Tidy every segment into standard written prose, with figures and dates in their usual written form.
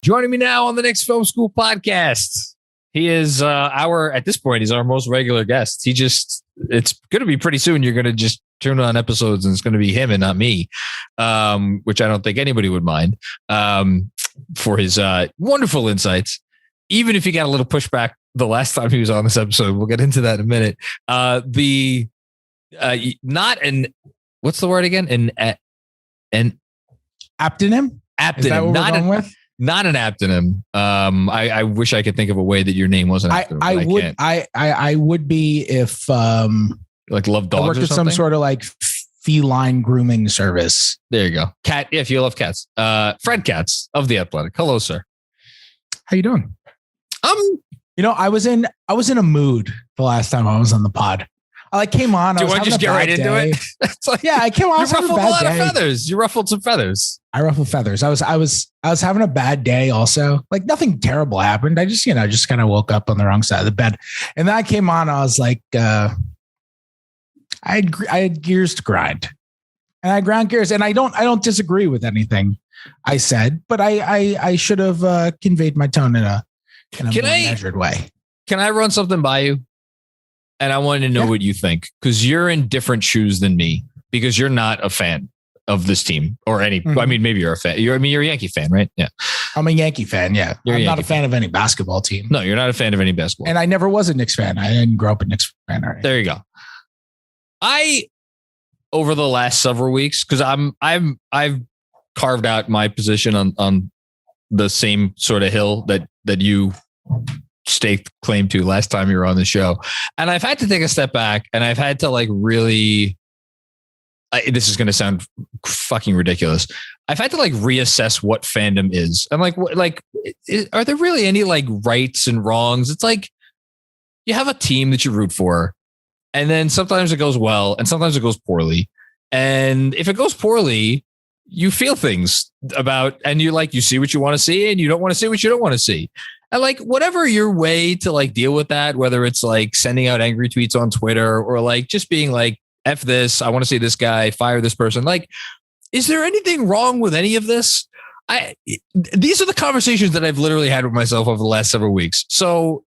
Joining me now on the Knicks Film School Podcast. He is at this point, he's our most regular guest. It's going to be pretty soon. You're going to just turn on episodes and it's going to be him and not me, which I don't think anybody would mind, for his wonderful insights. Even if he got a little pushback the last time he was on this episode, we'll get into that in a minute. What's the word again? An aptonym? Aptonym. Is that what we're going with? Not an aptonym. I wish I could think of a way that your name wasn't. I would be if like love dogs. I worked at some sort of like feline grooming service. There you go. Cat. If you love cats, Fred Katz of The Athletic. Hello, sir. How you doing? I was in a mood the last time I was on the pod. I came on. Do you want to just get right into it? I came on. You ruffled a lot of feathers. You ruffled some feathers. I ruffled feathers. I was having a bad day. Also, like nothing terrible happened. I just kind of woke up on the wrong side of the bed, and then I came on. I was like, I had gears to grind, and I ground gears, and I don't disagree with anything I said, but I should have conveyed my tone in a more measured way. Can I run something by you? And I wanted to know what you think, because you're in different shoes than me, because you're not a fan of this team or any. Mm-hmm. I mean, maybe you're a fan. You're a Yankee fan, right? Yeah, I'm a Yankee fan. Yeah, I'm not a fan of any basketball team. No, you're not a fan of any basketball. And I never was a Knicks fan. I didn't grow up a Knicks fan. Right. There you go. Over the last several weeks, because I've carved out my position on the same sort of hill that you staked claim to last time you were on the show. And I've had to take a step back, and I've had to this is going to sound fucking ridiculous. I've had to reassess what fandom is. I'm are there really any rights and wrongs? It's like you have a team that you root for, and then sometimes it goes well and sometimes it goes poorly. And if it goes poorly, you feel things about, and you see what you want to see and you don't want to see what you don't want to see. And whatever your way to deal with that, whether it's sending out angry tweets on Twitter or just being F this, I want to see this guy, fire this person. Is there anything wrong with any of this? These are the conversations that I've literally had with myself over the last several weeks. So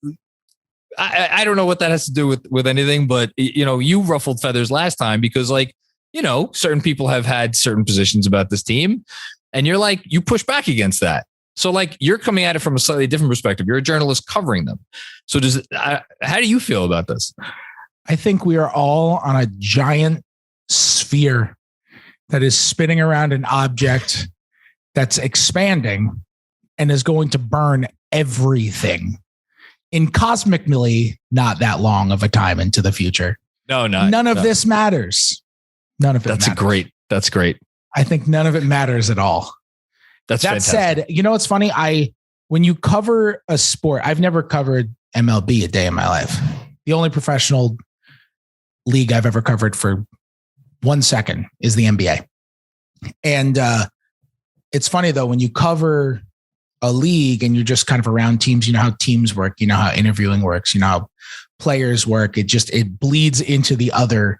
I don't know what that has to do with anything, but you ruffled feathers last time because certain people have had certain positions about this team, and you push back against that. So you're coming at it from a slightly different perspective. You're a journalist covering them. So how do you feel about this? I think we are all on a giant sphere that is spinning around an object that's expanding and is going to burn everything in cosmically not that long of a time into the future. None of this matters. None of it matters. That's great. I think none of it matters at all. That fantastic. Said, it's funny. When you cover a sport, I've never covered MLB a day in my life. The only professional league I've ever covered for 1 second is the NBA. And it's funny though, when you cover a league and you're just kind of around teams, you know how teams work, you know how interviewing works, you know how players work. It bleeds into the other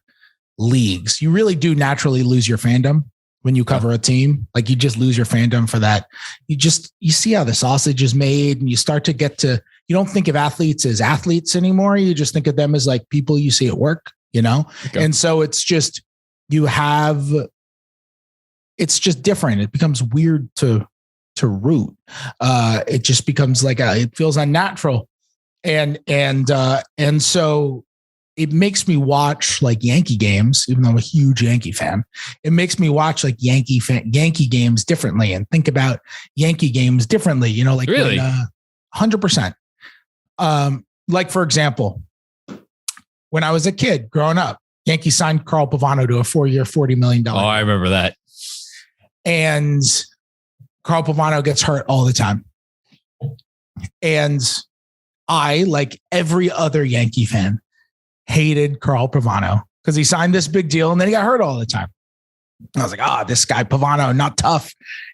leagues. You really do naturally lose your fandom when you cover a team. You just lose your fandom for that. You see how the sausage is made, and you start to you don't think of athletes as athletes anymore. You just think of them as people you see at work, Okay. And so it's just, it's just different. It becomes weird to root. It just becomes it feels unnatural. And so it makes me watch Yankee games, even though I'm a huge Yankee fan. It makes me watch Yankee games differently and think about Yankee games differently. Really? 100%. For example, when I was a kid growing up, Yankees signed Carl Pavano to a 4-year, $40 million. Oh, I remember that. And Carl Pavano gets hurt all the time. And I, like every other Yankee fan, hated Carl Pavano because he signed this big deal and then he got hurt all the time. I was like, this guy Pavano, not tough.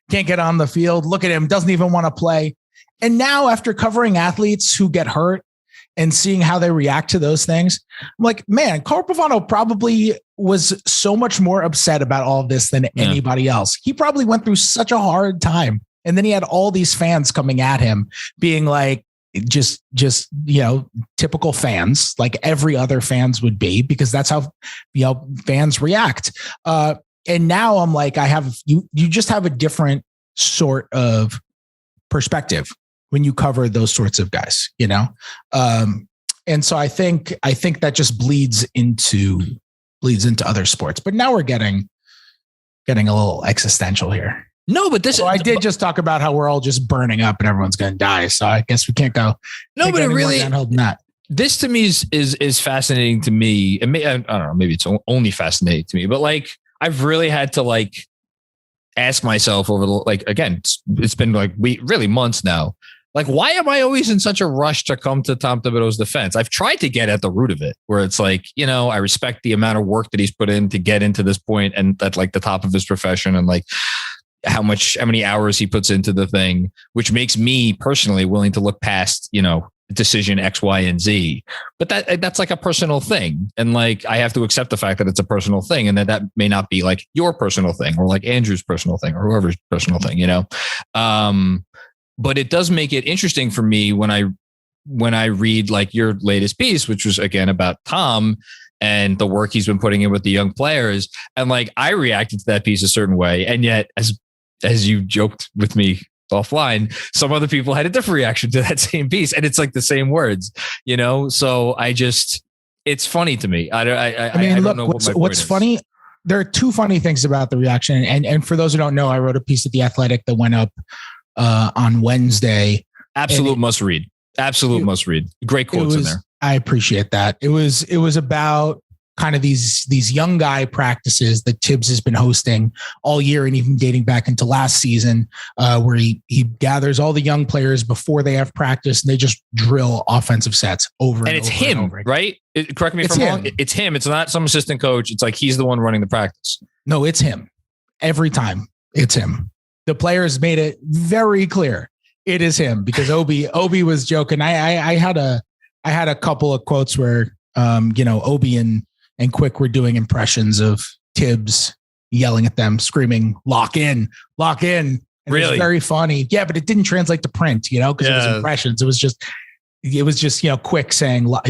Can't get on the field. Look at him. Doesn't even want to play. And now after covering athletes who get hurt and seeing how they react to those things, I'm like, man, Carl Pavano probably was so much more upset about all of this than anybody else. He probably went through such a hard time And then he had all these fans coming at him being like, just, typical fans, like every other fans would be, because that's how, fans react. And now I'm like, you just have a different sort of perspective when you cover those sorts of guys, and so I think that just bleeds into other sports. But now we're getting a little existential here. No, but this. So I did just talk about how we're all just burning up and everyone's going to die. So I guess we can't go. No, but it really. That. This to me is fascinating to me. And I don't know, maybe it's only fascinating to me, but like I've really had to like ask myself over again, it's been like really months now. Like, why am I always in such a rush to come to Tom Thibodeau's defense? I've tried to get at the root of it, where it's like, I respect the amount of work that he's put in to get into this point and at like the top of his profession, and like how many hours he puts into the thing, which makes me personally willing to look past, decision X, Y, and Z. But that's like a personal thing. And like, I have to accept the fact that it's a personal thing, and that may not be like your personal thing or like Andrew's personal thing or whoever's personal thing, but it does make it interesting for me when I read like your latest piece, which was again about Tom and the work he's been putting in with the young players. And like, I reacted to that piece a certain way. And yet, as you joked with me offline, some other people had a different reaction to that same piece. And it's like the same words, So it's funny to me. I don't know what's funny. There are two funny things about the reaction. And for those who don't know, I wrote a piece at The Athletic that went up on Wednesday. Absolute must read. Great quotes in there. I appreciate that. It was about kind of these young guy practices that Tibbs has been hosting all year and even dating back into last season, where he gathers all the young players before they have practice and they just drill offensive sets over and it's over him, and over. Right? Correct me if I'm wrong. It's him. It's not some assistant coach. It's like he's the one running the practice. No, it's him. Every time it's him. The players made it very clear it is him, because Obi was joking. I had a couple of quotes where Obi and Quick were doing impressions of Tibbs yelling at them, screaming, lock in. And really? It was very funny. Yeah, but it didn't translate to print, because it was impressions. It was just, Quick saying, I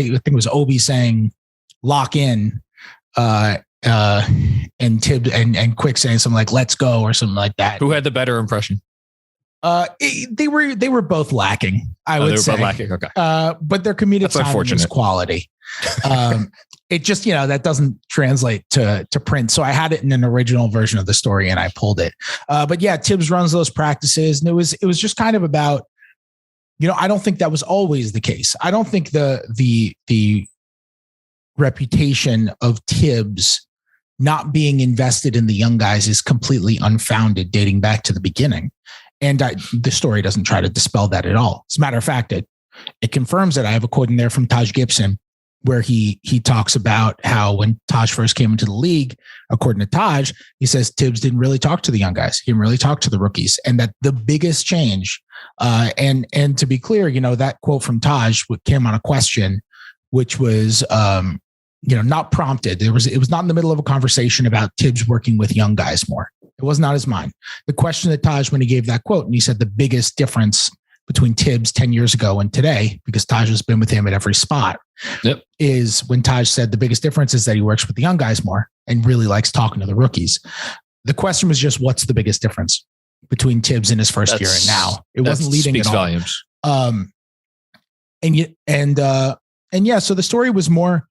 think it was Obi saying, lock in, and Tibbs and Quick saying something like, let's go, or something like that. Who had the better impression? They were both lacking, I would say. Both lacking. Okay. But their comedic timing is quality. It just, that doesn't translate to print. So I had it in an original version of the story and I pulled it. But yeah, Tibbs runs those practices, and it was just kind of about, I don't think that was always the case. I don't think the reputation of Tibbs not being invested in the young guys is completely unfounded, dating back to the beginning. And the story doesn't try to dispel that at all. As a matter of fact, it confirms it. I have a quote in there from Taj Gibson, where he talks about how when Taj first came into the league, according to Taj, he says Tibbs didn't really talk to the young guys. He didn't really talk to the rookies. And that the biggest change, and to be clear, that quote from Taj came on a question, which was, not prompted. It was not in the middle of a conversation about Tibbs working with young guys more. It was not his mind. The question that Taj, when he gave that quote, and he said the biggest difference between Tibbs 10 years ago and today, because Taj has been with him at every spot, is when Taj said the biggest difference is that he works with the young guys more and really likes talking to the rookies. The question was just, what's the biggest difference between Tibbs in his first year and now? It wasn't leading at all. Volumes. So the story was more,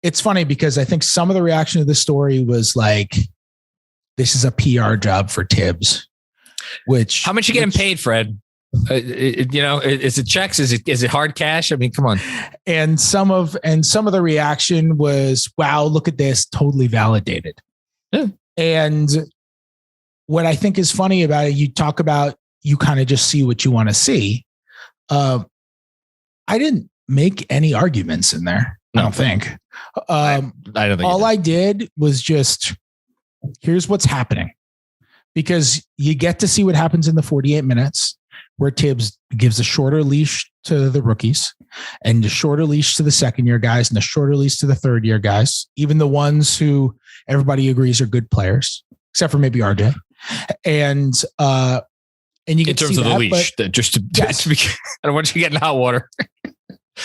it's funny because I think some of the reaction to the story was like, this is a PR job for Tibbs, how much you getting paid, Fred? Is it checks? Is it hard cash? I mean, come on. And some of the reaction was, wow, look at this, totally validated. Yeah. And what I think is funny about it, you talk about, you kind of just see what you want to see. I didn't make any arguments in there. No. I don't think. I don't think all I did was just, here's what's happening, because you get to see what happens in the 48 minutes where Tibbs gives a shorter leash to the rookies and a shorter leash to the second year guys and a shorter leash to the third year guys, even the ones who everybody agrees are good players, except for maybe RJ. And And you in terms of the leash, just to be, I don't want you getting hot water.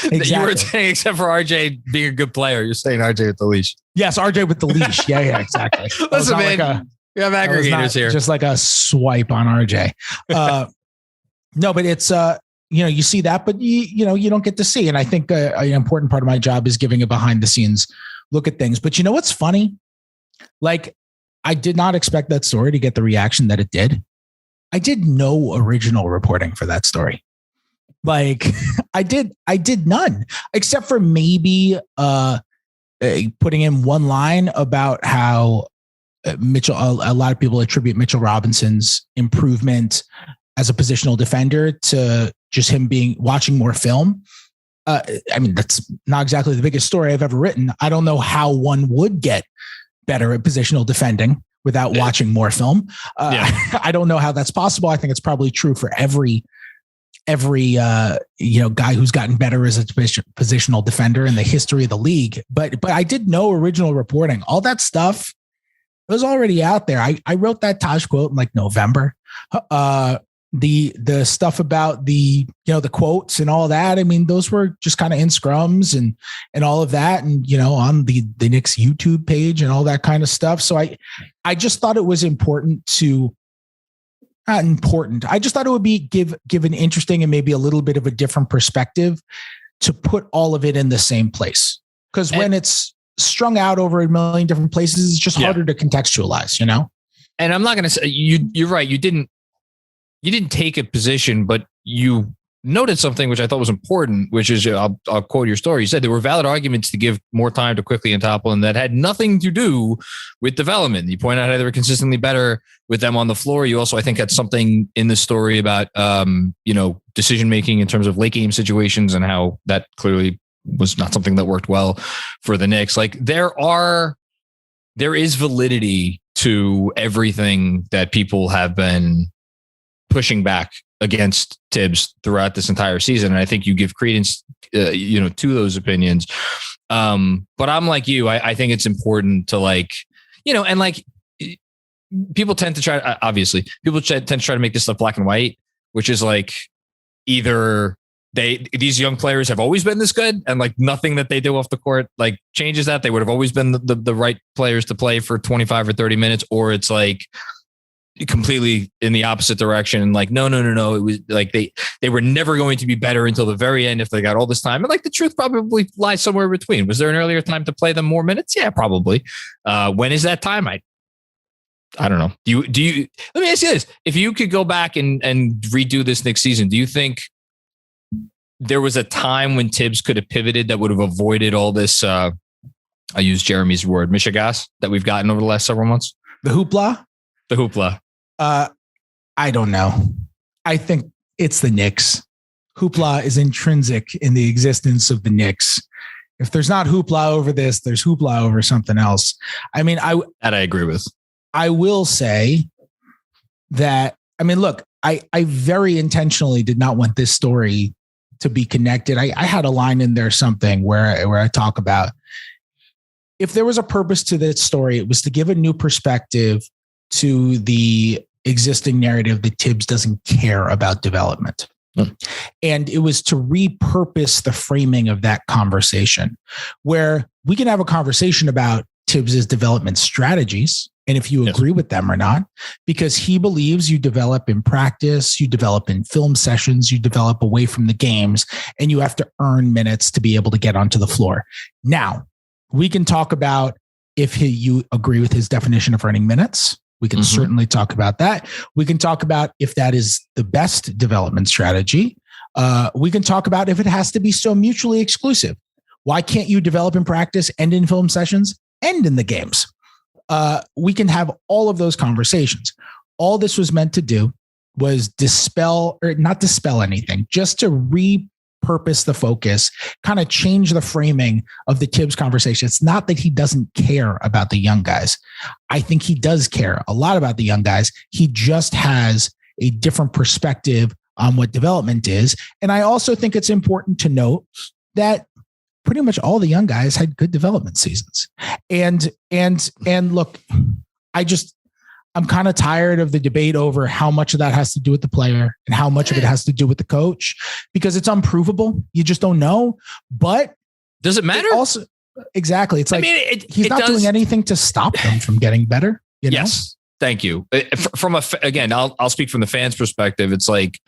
Exactly. You were saying, except for RJ being a good player, you're saying RJ with the leash. Yes, RJ with the leash. Yeah, exactly. Listen, man, we have aggregators here. Just like a swipe on RJ. No, but it's you see that, but you don't get to see. And I think an important part of my job is giving a behind the scenes look at things. But you know what's funny? Like, I did not expect that story to get the reaction that it did. I did no original reporting for that story. Like I did none, except for maybe putting in one line about how Mitchell, a lot of people attribute Mitchell Robinson's improvement as a positional defender to just him watching more film. I mean, that's not exactly the biggest story I've ever written. I don't know how one would get better at positional defending without watching more film. I don't know how that's possible. I think it's probably true for every guy who's gotten better as a positional defender in the history of the league. But I did no original reporting. All that stuff was already out there. I wrote that Taj quote in like November. The stuff about the quotes and all that. I mean, those were just kind of in scrums and all of that. And, on the Knicks YouTube page and all that kind of stuff. So I just thought it was important to, not important. I just thought it would be give an interesting and maybe a little bit of a different perspective to put all of it in the same place. Because when it's strung out over a million different places, it's just harder to contextualize, And I'm not going to say you're right. You didn't take a position, but you noted something which I thought was important, which is I'll quote your story. You said there were valid arguments to give more time to Quickly and Toppin that had nothing to do with development. You point out how they were consistently better with them on the floor. You also, I think, had something in the story about decision making in terms of late game situations and how that clearly was not something that worked well for the Knicks. Like there is validity to everything that people have been pushing back against Tibbs throughout this entire season. And I think you give credence, to those opinions. But I'm like you, I think it's important to people tend to try, tend to try to make this stuff black and white, which is like either these young players have always been this good and like nothing that they do off the court like changes that. They would have always been the right players to play for 25 or 30 minutes, or it's like completely in the opposite direction. And like, no. It was like they were never going to be better until the very end if they got all this time. And like the truth probably lies somewhere between. Was there an earlier time to play them more minutes? Yeah, probably. When is that time? I don't know. Do you, let me ask you this. If you could go back and redo this next season, do you think there was a time when Tibbs could have pivoted that would have avoided all this, I use Jeremy's word, Michigas that we've gotten over the last several months? The hoopla? The hoopla. I don't know. I think it's the Knicks. Hoopla is intrinsic in the existence of the Knicks. If there's not hoopla over this, there's hoopla over something else. I mean, I agree with. I will say that, look, I very intentionally did not want this story to be connected. I had a line in there, something where I talk about if there was a purpose to this story, it was to give a new perspective to the existing narrative that Tibbs doesn't care about development. And it was to repurpose the framing of that conversation where we can have a conversation about Tibbs's development strategies and if you agree with them or not, because he believes you develop in practice, you develop in film sessions, you develop away from the games, and you have to earn minutes to be able to get onto the floor. Now, we can talk about if you agree with his definition of earning minutes. We can certainly talk about that. We can talk about if that is the best development strategy. We can talk about if it has to be so mutually exclusive. Why can't you develop in practice and in film sessions and in the games? We can have all of those conversations. All this was meant to do was not dispel anything, just to repurpose the focus, kind of change the framing of the Tibbs conversation. It's not that he doesn't care about the young guys. I think he does care a lot about the young guys. He just has a different perspective on what development is. And I also think it's important to note that pretty much all the young guys had good development seasons. And look, I I'm kind of tired of the debate over how much of that has to do with the player and how much of it has to do with the coach, because it's unprovable. You just don't know. But does it matter? Also, exactly. It's like, I mean, he's not doing anything to stop them from getting better. You know? Yes. Thank you. Again, I'll speak from the fans' perspective. It's like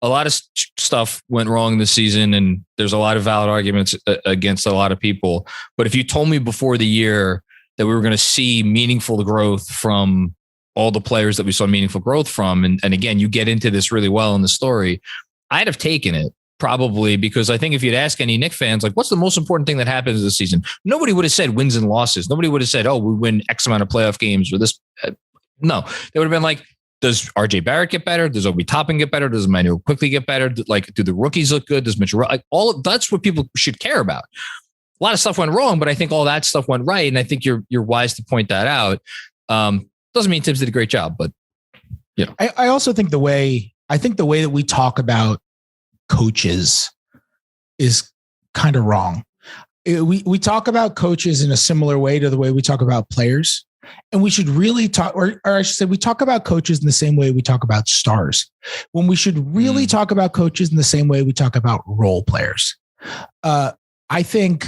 a lot of stuff went wrong this season, and there's a lot of valid arguments against a lot of people. But if you told me before the year that we were going to see meaningful growth from all the players that we saw meaningful growth from, and again, you get into this really well in the story, I'd have taken it probably, because I think if you'd ask any Knicks fans, like, what's the most important thing that happens this season? Nobody would have said wins and losses. Nobody would have said, oh, we win X amount of playoff games or this. No, they would have been like, does RJ Barrett get better? Does Obi Toppin get better? Does Emmanuel quickly get better? Like, do the rookies look good? Does Mitchell, like, that's what people should care about. A lot of stuff went wrong, but I think all that stuff went right. And I think you're wise to point that out. Doesn't mean Tibbs did a great job, but you know, I also think the way that we talk about coaches is kind of wrong. We talk about coaches in a similar way to the way we talk about players. And we should really talk, or I should say, we talk about coaches in the same way we talk about stars, when we should really talk about coaches in the same way we talk about role players. I think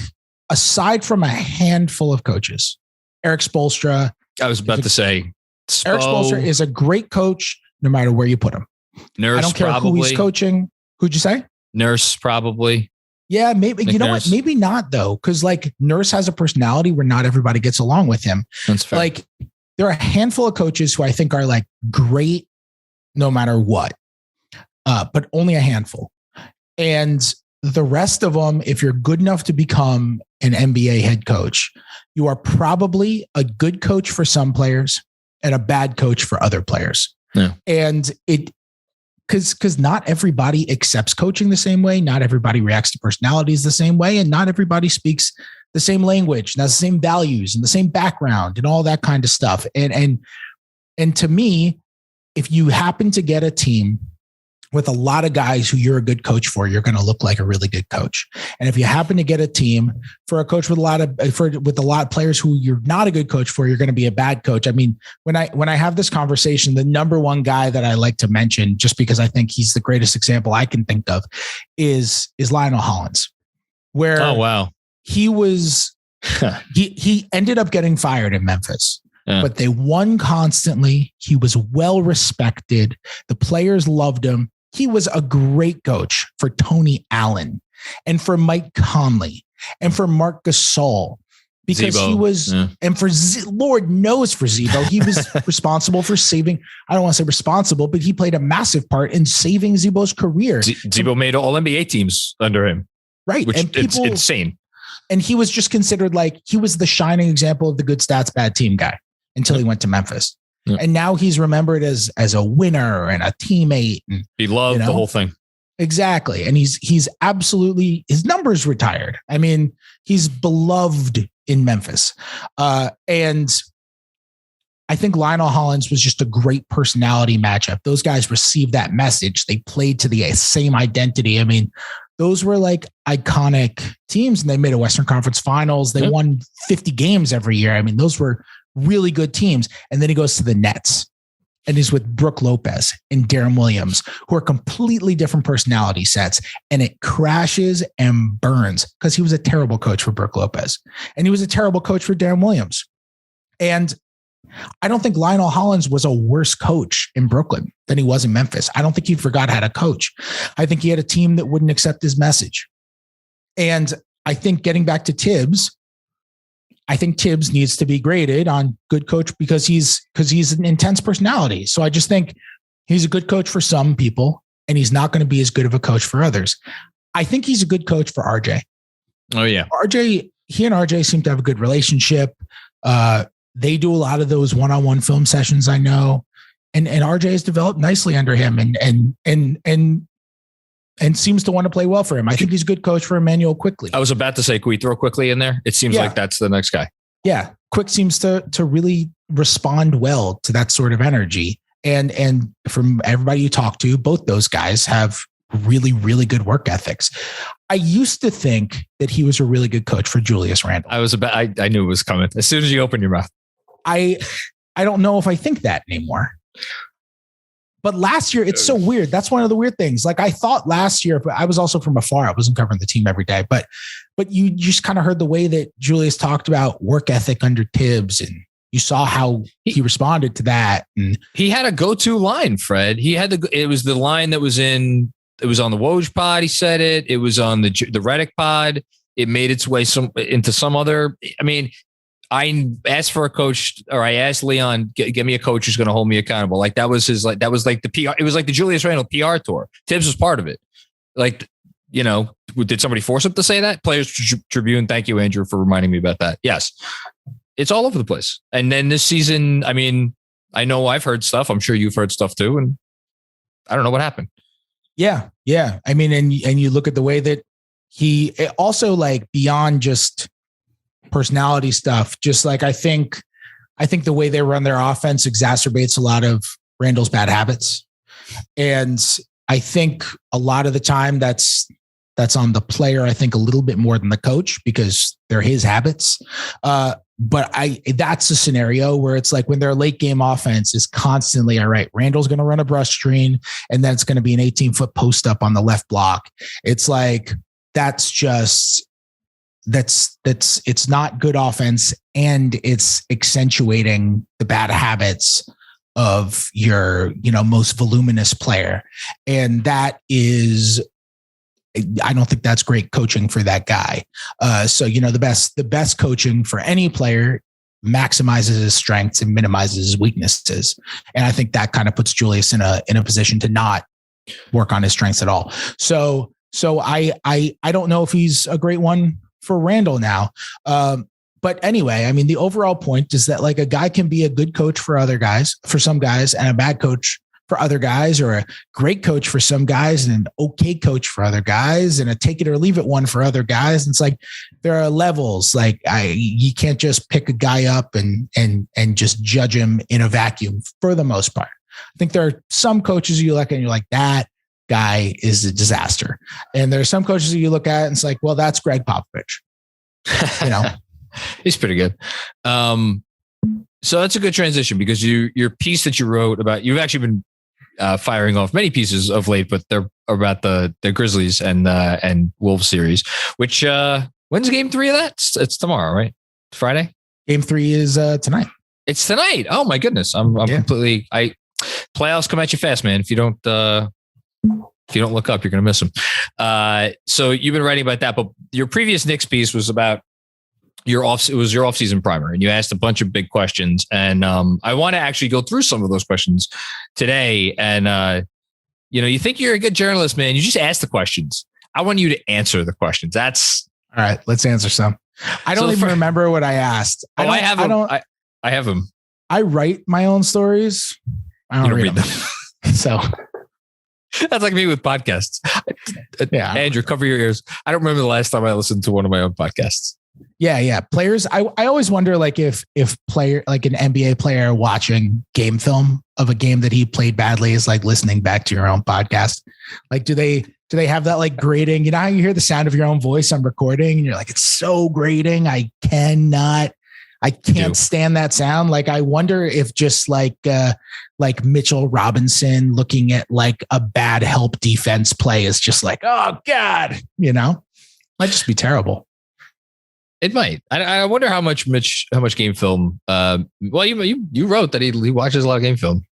aside from a handful of coaches, Eric Spoelstra, I was about to say, Eric Spoelstra is a great coach no matter where you put him. Nurse, I don't care probably. who he's coaching. Who'd you say? Nurse, probably. Yeah, maybe. Nick you know Nurse. what? Maybe not though, because like Nurse has a personality where not everybody gets along with him. That's fair. Like there are a handful of coaches who I think are like great no matter what, but only a handful. And the rest of them, if you're good enough to become an NBA head coach, you are probably a good coach for some players and a bad coach for other players. Yeah. And because not everybody accepts coaching the same way. Not everybody reacts to personalities the same way. And not everybody speaks the same language and has the same values and the same background and all that kind of stuff. And to me, if you happen to get a team with a lot of guys who you're a good coach for, you're going to look like a really good coach. And if you happen to get a team for a coach with a lot of players who you're not a good coach for, you're going to be a bad coach. I mean, when I have this conversation, the number one guy that I like to mention, just because I think he's the greatest example I can think of, is Lionel Hollins, where oh wow, he was he ended up getting fired in Memphis. Yeah. But they won constantly. He was well respected. The players loved him. He was a great coach for Tony Allen and for Mike Conley and for Marc Gasol, because Zebo. He was, and for Lord knows for Zebo, he was responsible for saving. I don't want to say responsible, but he played a massive part in saving Zebo's career. Zebo made all NBA teams under him. Right. Which it's insane. And he was just considered like, he was the shining example of the good stats, bad team guy until he went to Memphis. Yeah. And now he's remembered as a winner and a teammate. And, he loved the whole thing. Exactly. And he's absolutely, his numbers retired. I mean, he's beloved in Memphis. And I think Lionel Hollins was just a great personality matchup. Those guys received that message. They played to the same identity. I mean, those were like iconic teams, and they made a Western Conference Finals. They won 50 games every year. I mean, those were really good teams. And then he goes to the Nets and he's with Brook Lopez and Darren Williams, who are completely different personality sets. And it crashes and burns because he was a terrible coach for Brook Lopez and he was a terrible coach for Darren Williams. And I don't think Lionel Hollins was a worse coach in Brooklyn than he was in Memphis. I don't think he forgot how to coach. I think he had a team that wouldn't accept his message. And I think getting back to Tibbs, I think Tibbs needs to be graded on good coach because he's an intense personality. So I just think he's a good coach for some people and he's not going to be as good of a coach for others. I think he's a good coach for RJ. Oh yeah. He and RJ seem to have a good relationship. They do a lot of those one-on-one film sessions, I know. And RJ has developed nicely under him and seems to want to play well for him. I think he's a good coach for Emmanuel Quickly. I was about to say, can we throw Quickly in there? It seems like that's the next guy. Yeah. Quick seems to really respond well to that sort of energy. And from everybody you talk to, both those guys have really, really good work ethics. I used to think that he was a really good coach for Julius Randle. I knew it was coming as soon as you opened your mouth. I I don't know if I think that anymore. But last year, it's so weird. That's one of the weird things. Like I thought last year, but I was also from afar. I wasn't covering the team every day, but you just kind of heard the way that Julius talked about work ethic under Tibbs, and you saw how he responded to that. And he had a go-to line, Fred. It was the line that was on the Woj pod. He said it. It was on the Redick pod. It made its way into some other. I mean, I asked for a coach, or I asked Leon, get me a coach who's going to hold me accountable. Like that was the PR. It was like the Julius Randle PR tour. Tibbs was part of it. Like, did somebody force him to say that? Players Tribune. Thank you, Andrew, for reminding me about that. Yes. It's all over the place. And then this season, I mean, I know I've heard stuff. I'm sure you've heard stuff too. And I don't know what happened. Yeah. Yeah. I mean, and you look at the way that he also, like, beyond just personality stuff, just like, I think the way they run their offense exacerbates a lot of Randall's bad habits. And I think a lot of the time that's on the player, I think a little bit more than the coach, because they're his habits. But that's a scenario where it's like when their late game offense is constantly, all right, Randall's going to run a brush screen, and then it's going to be an 18-foot post up on the left block. It's like, it's not good offense, and it's accentuating the bad habits of your, most voluminous player. And that is, I don't think that's great coaching for that guy. So, the best coaching for any player maximizes his strengths and minimizes his weaknesses. And I think that kind of puts Julius in a position to not work on his strengths at all. So I don't know if he's a great one for Randall now. But anyway, I mean, the overall point is that, like, a guy can be a good coach for some guys, and a bad coach for other guys, or a great coach for some guys and an okay coach for other guys, and a take it or leave it one for other guys. And it's like, there are levels. Like, you can't just pick a guy up and just judge him in a vacuum for the most part. I think there are some coaches you look at and you're like, that guy is a disaster. And there are some coaches that you look at and it's like, well, that's Greg Popovich. He's pretty good. So that's a good transition, because your piece that you wrote about, you've actually been firing off many pieces of late, but they're about the Grizzlies and Wolves series, which when's game 3 of that? It's tomorrow, right? Friday? Game 3 is tonight. It's tonight. Oh my goodness. I'm completely, playoffs come at you fast, man. If you don't look up, you're going to miss them. So you've been writing about that, but your previous Knicks piece was about your off-season primer, and you asked a bunch of big questions. And I want to actually go through some of those questions today. And you think you're a good journalist, man. You just ask the questions. I want you to answer the questions. That's all right. Let's answer some. I don't even remember what I asked. I have them. I write my own stories. I don't read them. So that's like me with podcasts. Yeah. Andrew, cover your ears. I don't remember the last time I listened to one of my own podcasts. Yeah. Players. I always wonder, like, if player, like an NBA player watching game film of a game that he played badly is like listening back to your own podcast. Like, do they have that, like, grating? You know how you hear the sound of your own voice on recording and you're like, it's so grating. I can't stand that sound. Like, I wonder if just like Mitchell Robinson looking at like a bad help defense play is just like, oh God, might just be terrible. It might. I wonder how much game film. Well, you wrote that he watches a lot of game film.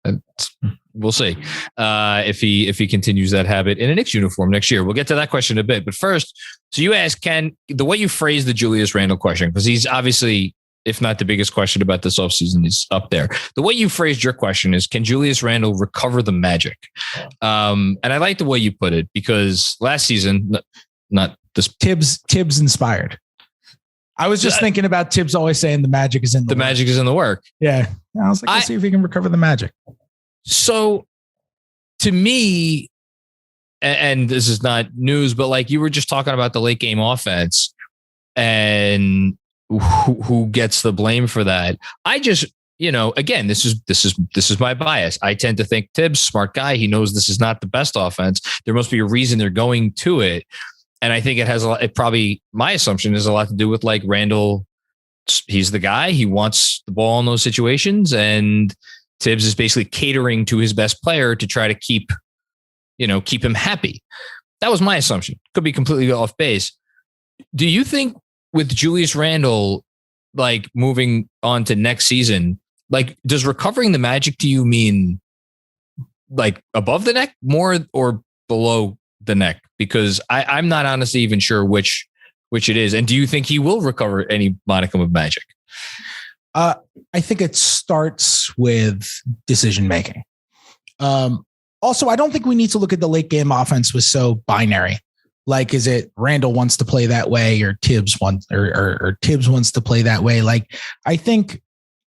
We'll see if he continues that habit in a Knicks uniform next year. We'll get to that question in a bit. But first, so you asked, the way you phrased the Julius Randle question, because he's obviously, if not the biggest question about this offseason, he's up there. The way you phrased your question is, can Julius Randle recover the magic? And I like the way you put it, because last season, not this Tibbs inspired. I was just thinking about Tibbs always saying the magic is in the work. Magic is in the work. Yeah. I was like, let's see if he can recover the magic. So to me, and this is not news, but like you were just talking about the late game offense and who gets the blame for that. I just, again, this is my bias. I tend to think Tibbs, smart guy. He knows this is not the best offense. There must be a reason they're going to it. And I think it has my assumption is a lot to do with like Randall he's the guy. He wants the ball in those situations, and Tibbs is basically catering to his best player to try to keep him happy. That was my assumption. Could be completely off base. Do you think with Julius Randle, like moving on to next season, like does recovering the Magic to you mean like above the neck more or below the neck? Because I'm not honestly even sure which it is. And do you think he will recover any modicum of Magic? I think it starts with decision making. Also, I don't think we need to look at the late game offense was so binary. Like, is it Randall wants to play that way or Tibbs wants or Tibbs wants to play that way? Like, I think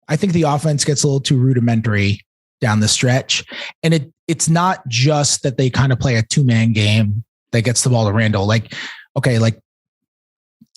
the offense gets a little too rudimentary down the stretch. And it's not just that they kind of play a 2-man game that gets the ball to Randall. Like, okay, like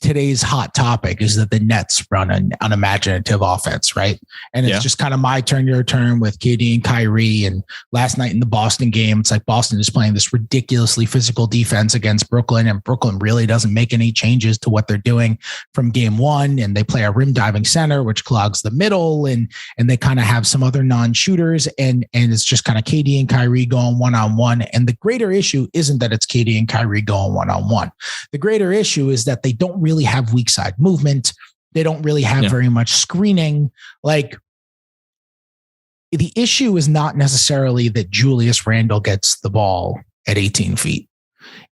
today's hot topic is that the Nets run an unimaginative offense, right? And it's just kind of my turn, your turn with KD and Kyrie. And last night in the Boston game, it's like Boston is playing this ridiculously physical defense against Brooklyn, and Brooklyn really doesn't make any changes to what they're doing from game one. And they play a rim diving center, which clogs the middle, and they kind of have some other non-shooters, and it's just kind of KD and Kyrie going one-on-one. And the greater issue isn't that it's KD and Kyrie going one-on-one. The greater issue is that they don't really have weak side movement. They don't really have very much screening. Like, the issue is not necessarily that Julius Randle gets the ball at 18 feet.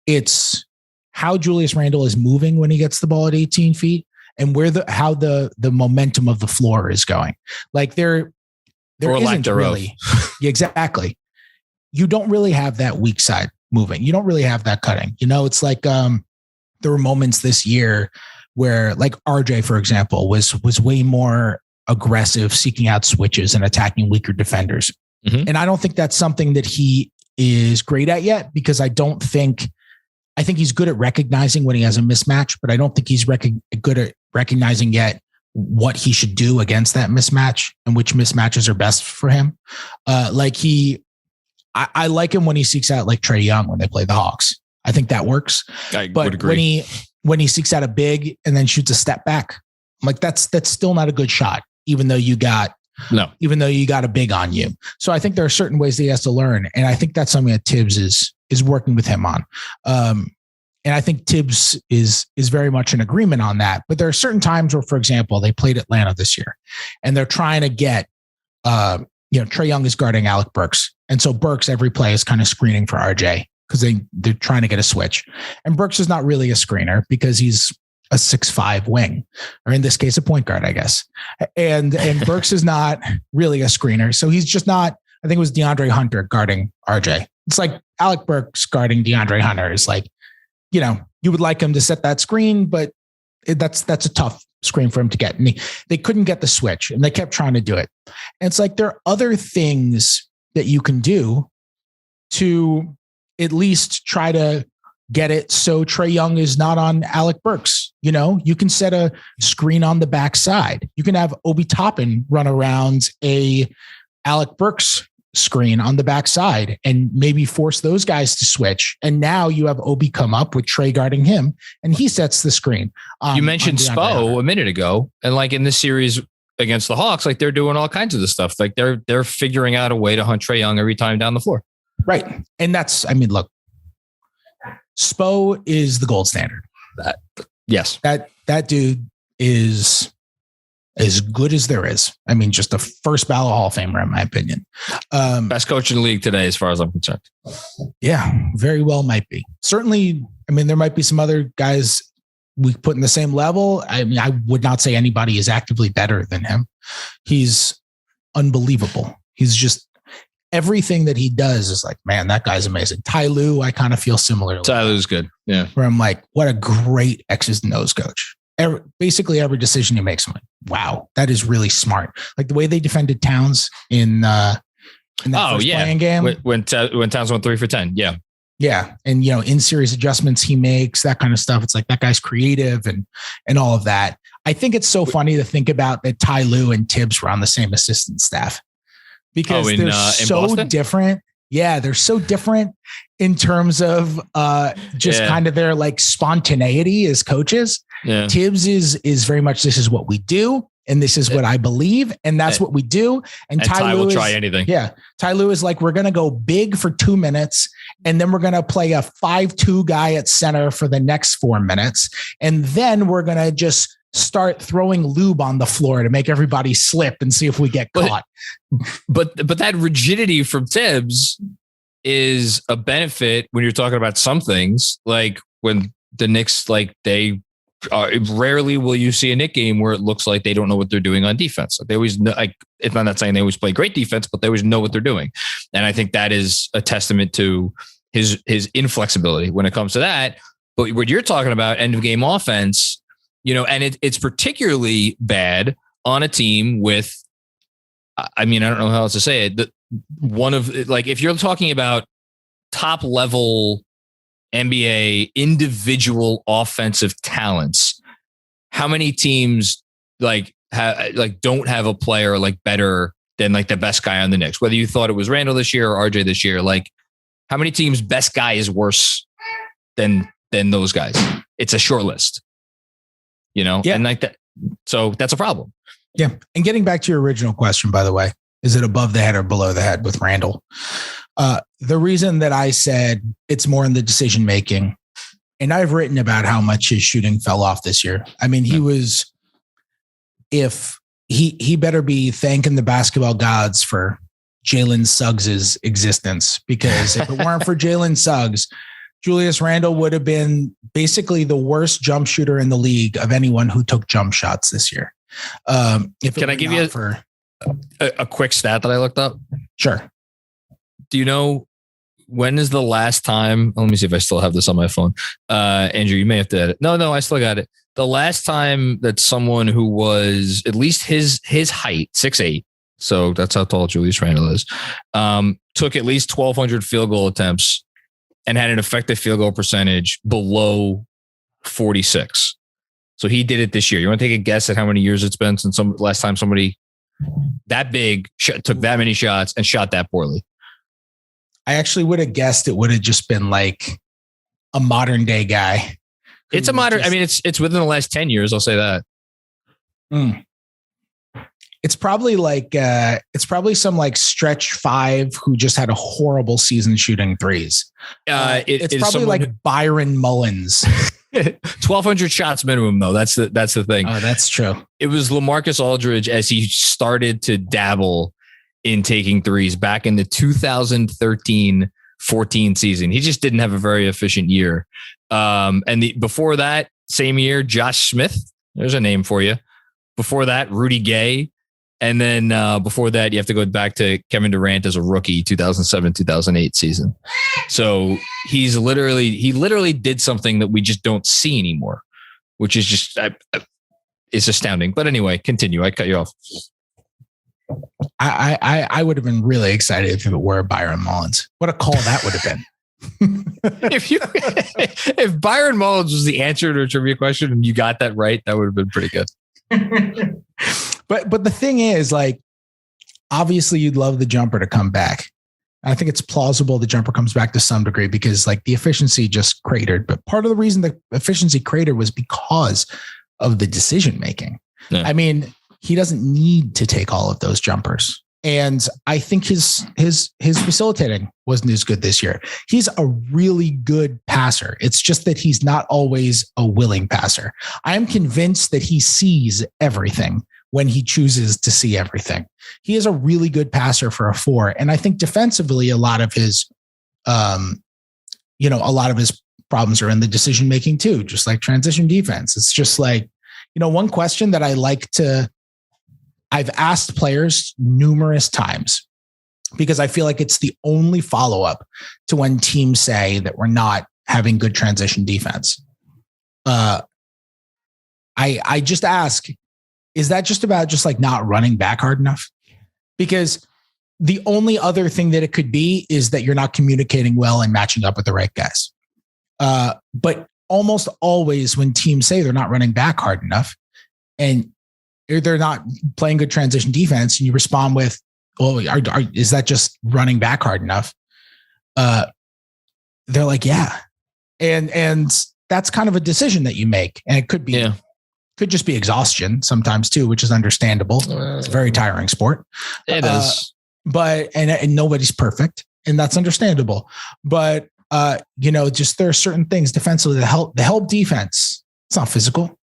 It's how Julius Randle is moving when he gets the ball at 18 feet and how the momentum of the floor is going. Like there isn't really. Exactly. You don't really have that weak side moving. You don't really have that cutting. It's like, there were moments this year where, like, RJ, for example, was way more aggressive, seeking out switches and attacking weaker defenders. Mm-hmm. And I don't think that's something that he is great at yet, because I think he's good at recognizing when he has a mismatch, but I don't think he's good at recognizing yet what he should do against that mismatch and which mismatches are best for him. I like him when he seeks out like Trae Young when they play the Hawks. I think that works. I would agree. When he seeks out a big and then shoots a step back, I'm like, that's still not a good shot, even though you got a big on you. So I think there are certain ways that he has to learn. And I think that's something that Tibbs is working with him on. And I think Tibbs is very much in agreement on that. But there are certain times where, for example, they played Atlanta this year and they're trying to get, Trae Young is guarding Alec Burks. And so Burks every play is kind of screening for RJ, because they're trying to get a switch. And Burks is not really a screener because he's a 6'5" wing, or in this case, a point guard, I guess. And Burks is not really a screener. So he's just not, I think it was DeAndre Hunter guarding RJ. It's like Alec Burks guarding DeAndre Hunter is like, you would like him to set that screen, but that's a tough screen for him to get. And they couldn't get the switch and they kept trying to do it. And it's like, there are other things that you can do to at least try to get it so Trae Young is not on Alec Burks. You can set a screen on the backside. You can have Obi Toppin run around a Alec Burks screen on the backside and maybe force those guys to switch. And now you have Obi come up with Trae guarding him and he sets the screen. You mentioned Spo a minute ago, and like in this series against the Hawks, like they're doing all kinds of this stuff. Like they're figuring out a way to hunt Trae Young every time down the floor. Right. And look, Spo is the gold standard. Yes. That dude is as good as there is. Just a first ballot Hall of Famer, in my opinion. Best coach in the league today, as far as I'm concerned. Yeah, very well might be. Certainly, there might be some other guys we put in the same level. I would not say anybody is actively better than him. He's unbelievable. He's just, everything that he does is like, man, that guy's amazing. Ty Lue, I kind of feel similar. Ty Lue's good. Yeah. Where I'm like, what a great X's and O's coach. Basically every decision he makes, I'm like, wow, that is really smart. Like the way they defended Towns in that first playing game. When Towns went 3 for 10. Yeah. Yeah. And, in series adjustments he makes, that kind of stuff. It's like that guy's creative and all of that. I think it's so funny to think about that Ty Lue and Tibbs were on the same assistant staff. Because they're so different. Yeah, they're so different in terms of kind of their like spontaneity as coaches. Yeah. Tibbs is very much, this is what we do, and this is what I believe, and that's what we do. And Ty will try anything. Yeah. Ty Lue is like, we're going to go big for 2 minutes, and then we're going to play a 5-2 guy at center for the next 4 minutes. And then we're going to just start throwing lube on the floor to make everybody slip and see if we get caught. But that rigidity from Tibbs is a benefit when you're talking about some things, like when the Knicks, like they rarely will you see a Knicks game where it looks like they don't know what they're doing on defense. They always know, like, if I'm not saying they always play great defense, but they always know what they're doing. And I think that is a testament to his inflexibility when it comes to that. But what you're talking about, end of game offense, and it's particularly bad on a team with, I mean, I don't know how else to say it. One of, like, if you're talking about top level NBA individual offensive talents, how many teams don't have a player like better than like the best guy on the Knicks? Whether you thought it was Randall this year or RJ this year, like how many teams' best guy is worse than those guys? It's a short list, yeah. And like that. So that's a problem. Yeah. And getting back to your original question, by the way, is it above the head or below the head with Randall? The reason that I said it's more in the decision making, and I've written about how much his shooting fell off this year. I mean, he better be thanking the basketball gods for Jalen Suggs' existence, because if it weren't for Jalen Suggs, Julius Randle would have been basically the worst jump shooter in the league of anyone who took jump shots this year. Can I give you a quick stat that I looked up? Sure. Do you know when is the last time? Let me see if I still have this on my phone. Andrew, you may have to edit. No, I still got it. The last time that someone who was at least his height, 6'8", so that's how tall Julius Randle is, took at least 1,200 field goal attempts and had an effective field goal percentage below 46. So he did it this year. You want to take a guess at how many years it's been since last time somebody that big took that many shots and shot that poorly? I actually would have guessed it would have just been like a modern day guy. It's a modern. I mean, it's within the last 10 years. I'll say that. It's probably some like stretch five who just had a horrible season shooting threes. It's probably like Byron Mullins. 1,200 shots minimum, though. That's the thing. Oh, that's true. It was LaMarcus Aldridge as he started to dabble in taking threes back in the 2013-14 season. He just didn't have a very efficient year. Before that same year, Josh Smith, there's a name for you. Before that, Rudy Gay. And then before that, you have to go back to Kevin Durant as a rookie, 2007-2008 season. So he literally did something that we just don't see anymore, which is just it's astounding. But anyway, continue. I cut you off. I would have been really excited if it were Byron Mullins. What a call that would have been. If Byron Mullins was the answer to a trivia question and you got that right, that would have been pretty good. But the thing is, like, obviously you'd love the jumper to come back. I think it's plausible the jumper comes back to some degree because like the efficiency just cratered. But part of the reason the efficiency cratered was because of the decision making. Yeah. I mean, he doesn't need to take all of those jumpers. And I think his facilitating wasn't as good this year. He's a really good passer. It's just that he's not always a willing passer. I am convinced that he sees everything when he chooses to see everything. He is a really good passer for a 4. And I think defensively, a lot of his problems are in the decision-making too, just like transition defense. It's just like, one question that I've asked players numerous times because I feel like it's the only follow-up to when teams say that we're not having good transition defense. I just ask, is that just about just like not running back hard enough? Because the only other thing that it could be is that you're not communicating well and matching up with the right guys. But almost always when teams say they're not running back hard enough and they're not playing good transition defense, and you respond with, "Oh, is that just running back hard enough?" They're like, yeah. And that's kind of a decision that you make. And it could just be exhaustion sometimes too, which is understandable. It's a very tiring sport. It is. But, and nobody's perfect, and that's understandable. But, just there are certain things defensively, the help defense, it's not physical.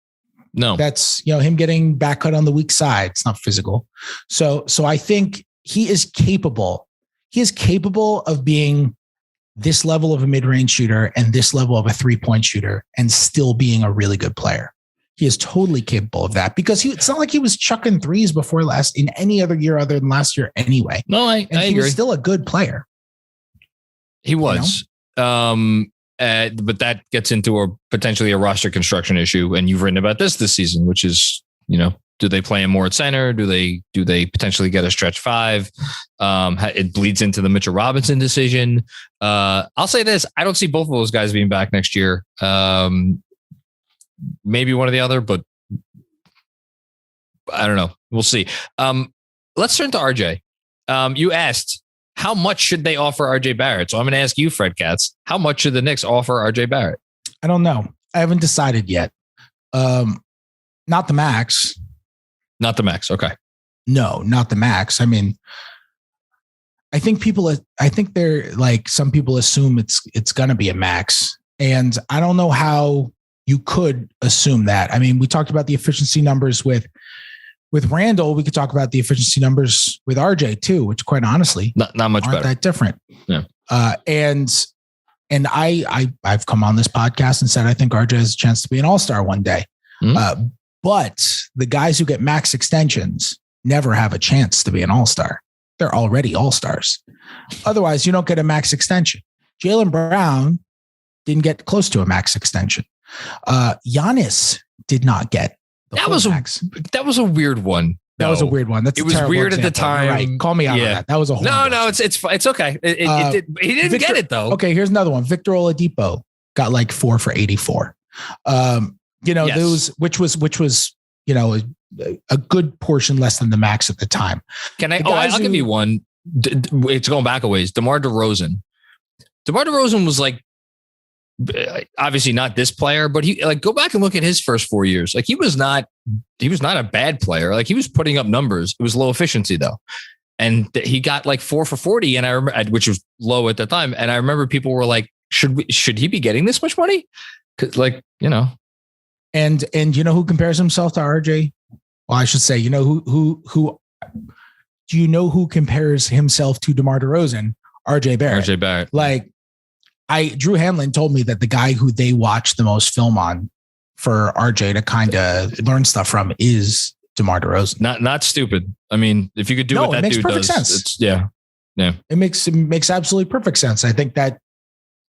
No, that's, him getting back cut on the weak side. It's not physical. So I think he is capable of being this level of a mid-range shooter and this level of a 3-point shooter and still being a really good player. He is totally capable of that because it's not like he was chucking threes before in any other year other than last year anyway. No, I agree. He was still a good player. He was. But that gets into potentially a roster construction issue. And you've written about this season, which is, do they play him more at center? Do they potentially get a stretch 5? It bleeds into the Mitchell Robinson decision. I'll say this. I don't see both of those guys being back next year. Maybe one or the other, but I don't know. We'll see. Let's turn to RJ. You asked, how much should they offer RJ Barrett? So I'm going to ask you, Fred Katz, how much should the Knicks offer RJ Barrett? I don't know. I haven't decided yet. Not the max. Not the max. Okay. No, not the max. I mean, I think they're like, some people assume it's going to be a max, and I don't know how you could assume that. I mean, we talked about the efficiency numbers with Randall. We could talk about the efficiency numbers with RJ too, which quite honestly, not much aren't better. That different. Yeah. And I've come on this podcast and said I think RJ has a chance to be an all-star one day. Mm-hmm. But the guys who get max extensions never have a chance to be an all-star. They're already all-stars. Otherwise, you don't get a max extension. Jaylen Brown didn't get close to a max extension. Giannis did not get the max. That was a weird one. That was a weird one. It was weird example. At the time. Right. Call me out on that. That was a horrible. No, it's okay. He didn't get it though. Okay, here's another one. Victor Oladipo got like 4 for 84. Yes. Those which was a good portion less than the max at the time. I'll give you one. It's going back a ways. DeMar DeRozan. DeMar DeRozan was like, obviously not this player, but he go back and look at his first 4 years. Like he was not a bad player. Like he was putting up numbers. It was low efficiency though. And he got like 4 for 40 and I remember, which was low at the time. And I remember people were like, should he be getting this much money? And who compares himself to RJ? Well, I should say, who do you know who compares himself to DeMar DeRozan? RJ Barrett. RJ Barrett. Like Drew Hanlon told me that the guy who they watch the most film on for RJ to kind of learn stuff from is DeMar DeRozan. Not stupid. I mean, if you could do what that dude does, sense. Yeah. It makes absolutely perfect sense. I think that